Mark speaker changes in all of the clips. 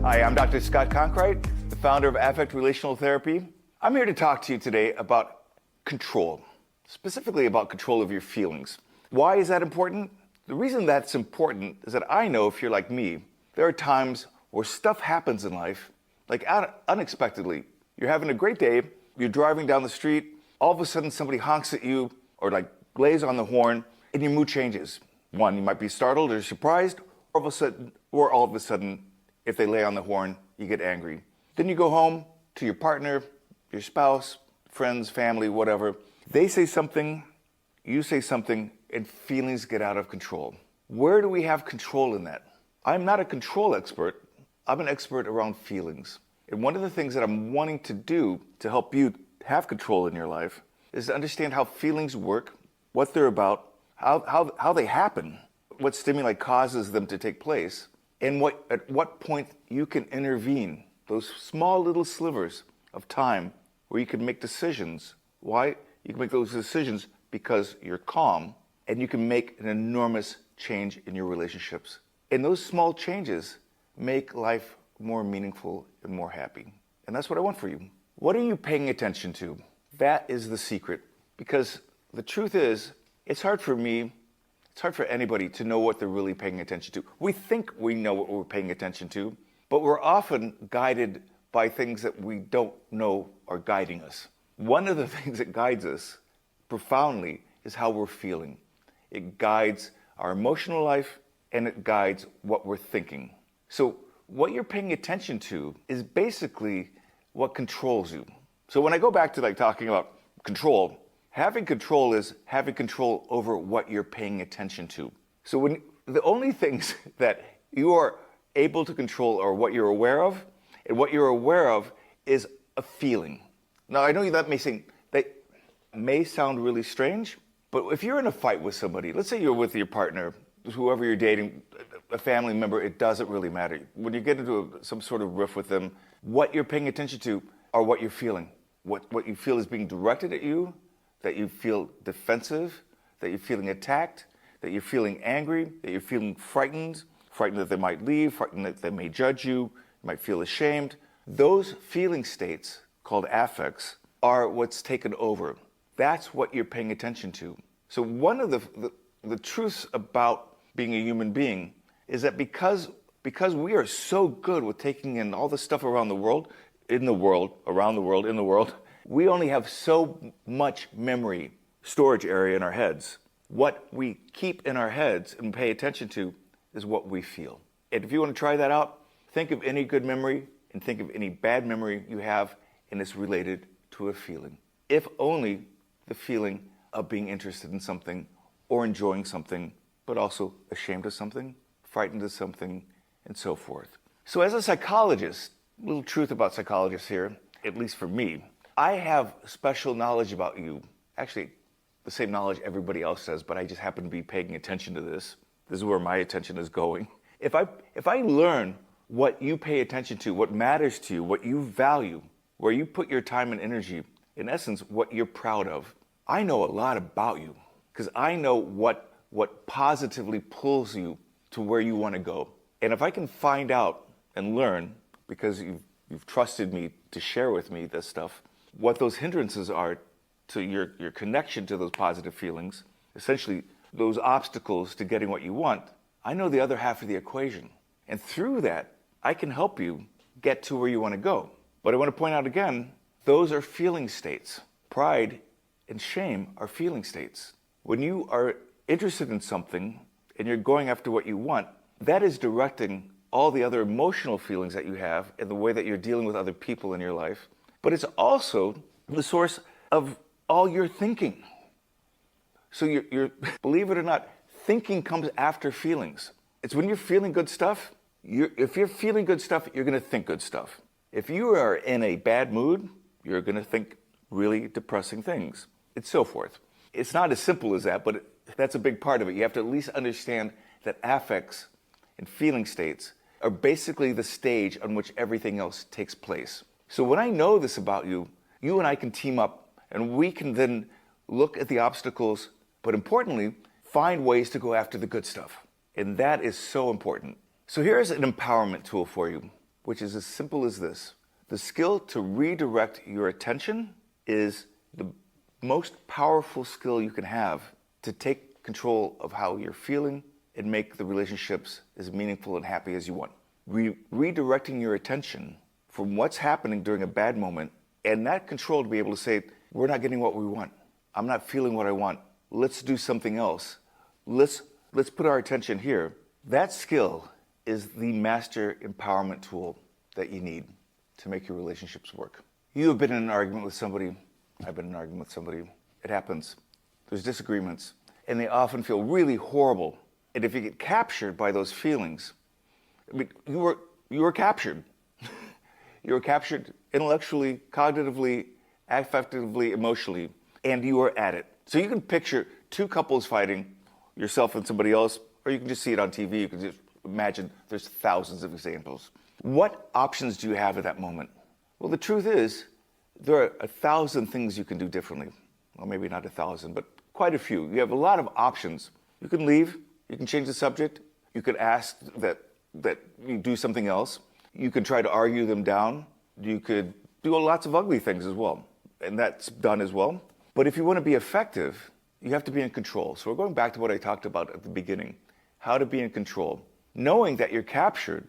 Speaker 1: Hi, I'm Dr. Scott Conkright, the founder of Affect Relational Therapy. I'm here to talk to you today about control, specifically about control of your feelings. Why is that important? The reason that's important is that I know, if you're like me, there are times where stuff happens in life, like unexpectedly. You're having a great day, you're driving down the street, all of a sudden somebody honks at you or lays on the horn, and your mood changes. One, you might be startled or surprised, or all of a sudden, if they lay on the horn, you get angry. Then you go home to your partner, your spouse, friends, family, whatever. They say something, you say something, and feelings get out of control. Where do we have control in that? I'm not a control expert. I'm an expert around feelings. And one of the things that I'm wanting to do to help you have control in your life is to understand how feelings work, what they're about, how they happen, what stimuli causes them to take place, and at what point you can intervene, those small little slivers of time where you can make decisions. Why? You can make those decisions because you're calm, and you can make an enormous change in your relationships. And those small changes make life more meaningful and more happy. And that's what I want for you. What are you paying attention to? That is the secret. Because the truth is, it's hard for me, it's hard for anybody to know what they're really paying attention to. We think we know what we're paying attention to, but we're often guided by things that we don't know are guiding us. One of the things that guides us profoundly is how we're feeling. It guides our emotional life, and it guides what we're thinking. So what you're paying attention to is basically what controls you. So when I go back to talking about control, having control is having control over what you're paying attention to. So when the only things that you are able to control are what you're aware of, and what you're aware of is a feeling. Now I know that may sound really strange, but if you're in a fight with somebody, let's say you're with your partner, whoever you're dating, a family member, it doesn't really matter. When you get into some sort of riff with them, what you're paying attention to are what you're feeling. What you feel is being directed at you, that you feel defensive, that you're feeling attacked, that you're feeling angry, that you're feeling frightened that they might leave, frightened that they may judge you, you might feel ashamed. Those feeling states, called affects, are what's taken over. That's what you're paying attention to. So one of the truths about being a human being is that because we are so good with taking in all the stuff around the world, around the world, we only have so much memory storage area in our heads. What we keep in our heads and pay attention to is what we feel. And if you want to try that out, think of any good memory and think of any bad memory you have, and it's related to a feeling. If only the feeling of being interested in something or enjoying something, but also ashamed of something, frightened of something, and so forth. So as a psychologist, a little truth about psychologists here, at least for me, I have special knowledge about you. Actually, the same knowledge everybody else has, but I just happen to be paying attention to this. This is where my attention is going. If I learn what you pay attention to, what matters to you, what you value, where you put your time and energy, in essence, what you're proud of, I know a lot about you because I know what positively pulls you to where you want to go. And if I can find out and learn, because you've trusted me to share with me this stuff, what those hindrances are to your connection to those positive feelings, essentially those obstacles to getting what you want, I know the other half of the equation. And through that, I can help you get to where you want to go. But I want to point out again, those are feeling states. Pride and shame are feeling states. When you are interested in something and you're going after what you want, that is directing all the other emotional feelings that you have and the way that you're dealing with other people in your life. But it's also the source of all your thinking. So you're believe it or not, thinking comes after feelings. It's when you're feeling good stuff, if you're feeling good stuff, you're going to think good stuff. If you are in a bad mood, you're going to think really depressing things, and so forth. It's not as simple as that, but that's a big part of it. You have to at least understand that affects and feeling states are basically the stage on which everything else takes place. So when I know this about you, you and I can team up, and we can then look at the obstacles, but importantly, find ways to go after the good stuff. And that is so important. So here's an empowerment tool for you. which is as simple as this. The skill to redirect your attention is the most powerful skill you can have to take control of how you're feeling and make the relationships as meaningful and happy as you want. Redirecting your attention from what's happening during a bad moment, and that control to be able to say, we're not getting what we want. I'm not feeling what I want. Let's do something else. Let's put our attention here. That skill is the master empowerment tool that you need to make your relationships work. You have been in an argument with somebody. I've been in an argument with somebody. It happens. There's disagreements, and they often feel really horrible. And if you get captured by those feelings, I mean, you were captured. You were captured intellectually, cognitively, affectively, emotionally, and you were at it. So you can picture two couples fighting, yourself and somebody else, or you can just see it on TV. You can just imagine there's thousands of examples. What options do you have at that moment? Well, the truth is, there are 1,000 things you can do differently. Well, maybe not 1,000, but quite a few. You have a lot of options. You can leave. You can change the subject. You could ask that you do something else. You could try to argue them down. You could do lots of ugly things as well, and that's done as well. But if you want to be effective, you have to be in control. So we're going back to what I talked about at the beginning, how to be in control. Knowing that you're captured,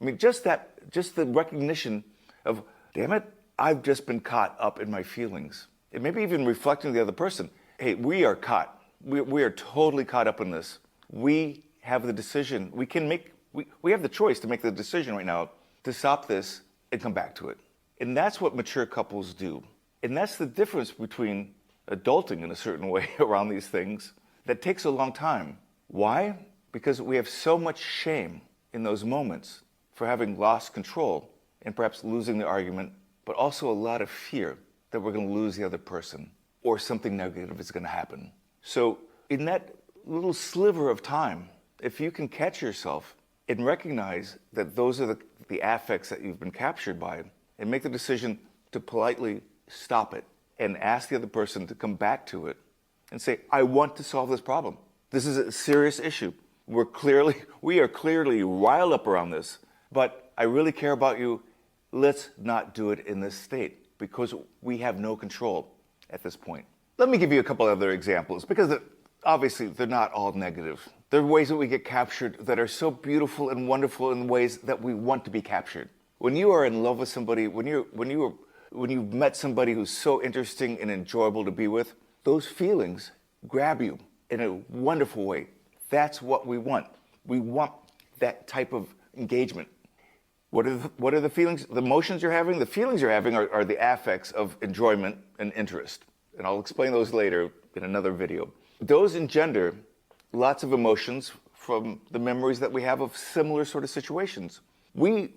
Speaker 1: I mean, just the recognition of, damn it, I've just been caught up in my feelings. And maybe even reflecting the other person, hey, we are caught. We are totally caught up in this. We have the decision. We have the choice to make the decision right now to stop this and come back to it. And that's what mature couples do. And that's the difference between adulting in a certain way around these things that takes a long time. Why? Because we have so much shame in those moments for having lost control and perhaps losing the argument, but also a lot of fear that we're going to lose the other person or something negative is going to happen. So in that little sliver of time, if you can catch yourself and recognize that those are the affects that you've been captured by, and make the decision to politely stop it and ask the other person to come back to it and say, I want to solve this problem. This is a serious issue. We are clearly riled up around this, but I really care about you. Let's not do it in this state because we have no control at this point. Let me give you a couple other examples because obviously they're not all negative. There are ways that we get captured that are so beautiful and wonderful in ways that we want to be captured. When you are in love with somebody, when you've met somebody who's so interesting and enjoyable to be with, those feelings grab you in a wonderful way. That's what we want. We want that type of engagement. What are the feelings, the emotions you're having? The feelings you're having are the affects of enjoyment and interest. And I'll explain those later in another video. Those engender lots of emotions from the memories that we have of similar sort of situations. We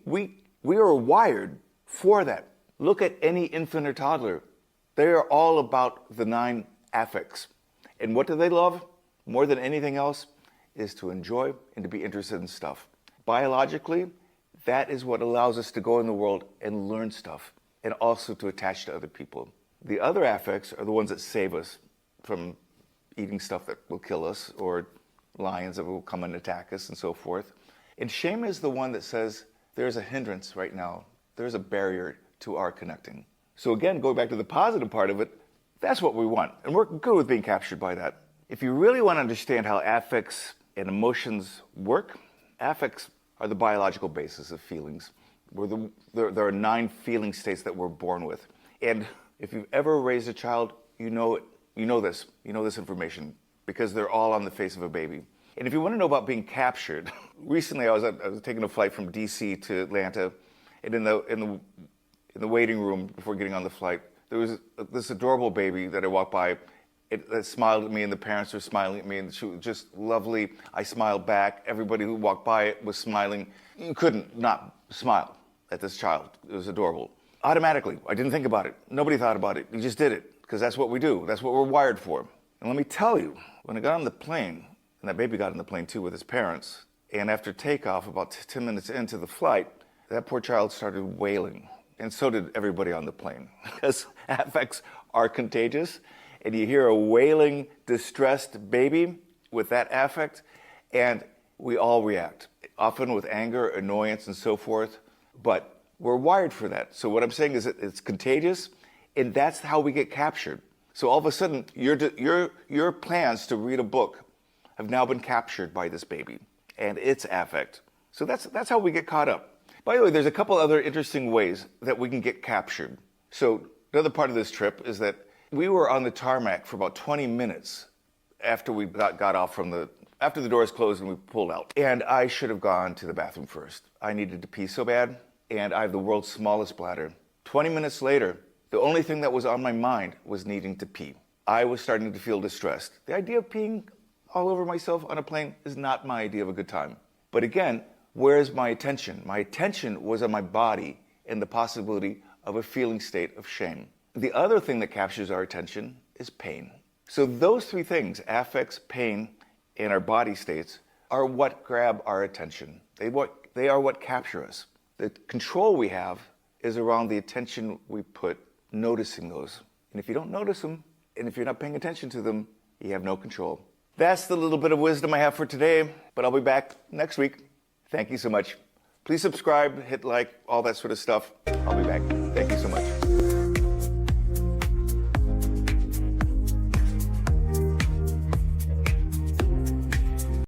Speaker 1: are wired for that. Look at any infant or toddler. They are all about the 9 affects. And what do they love more than anything else is to enjoy and to be interested in stuff. Biologically, that is what allows us to go in the world and learn stuff and also to attach to other people. The other affects are the ones that save us from eating stuff that will kill us or lions that will come and attack us and so forth. And shame is the one that says there's a hindrance right now. There's a barrier to our connecting. So again, going back to the positive part of it, that's what we want. And we're good with being captured by that. If you really want to understand how affects and emotions work, affects are the biological basis of feelings. There are 9 feeling states that we're born with. And if you've ever raised a child, you know it. You know this information because they're all on the face of a baby. And if you want to know about being captured, recently I was taking a flight from DC to Atlanta, and in the waiting room before getting on the flight, there was this adorable baby that I walked by. It smiled at me, and the parents were smiling at me, and she was just lovely. I smiled back. Everybody who walked by it was smiling. You couldn't not smile at this child. It was adorable. Automatically, I didn't think about it. Nobody thought about it. You just did it, because that's what we do. That's what we're wired for. And let me tell you, when I got on the plane, and that baby got on the plane too with his parents, and after takeoff, about 10 minutes into the flight, that poor child started wailing. And so did everybody on the plane, because affects are contagious. And you hear a wailing, distressed baby with that affect, and we all react, often with anger, annoyance, and so forth. but we're wired for that. So what I'm saying is that it's contagious, and that's how we get captured. So all of a sudden, your plans to read a book have now been captured by this baby and its affect. So that's how we get caught up. By the way, there's a couple other interesting ways that we can get captured. So another part of this trip is that we were on the tarmac for about 20 minutes after we got off after the doors closed and we pulled out. And I should have gone to the bathroom first. I needed to pee so bad, and I have the world's smallest bladder. 20 minutes later, the only thing that was on my mind was needing to pee. I was starting to feel distressed. The idea of peeing all over myself on a plane is not my idea of a good time. But again, where's my attention? My attention was on my body and the possibility of a feeling state of shame. The other thing that captures our attention is pain. So those three things, affects, pain, and our body states, are what grab our attention. They are what capture us. The control we have is around the attention we put noticing those. And if you don't notice them, and if you're not paying attention to them, you have no control. That's the little bit of wisdom I have for today, but I'll be back next week. Thank you so much. Please subscribe, hit like, all that sort of stuff. I'll be back. Thank you so much.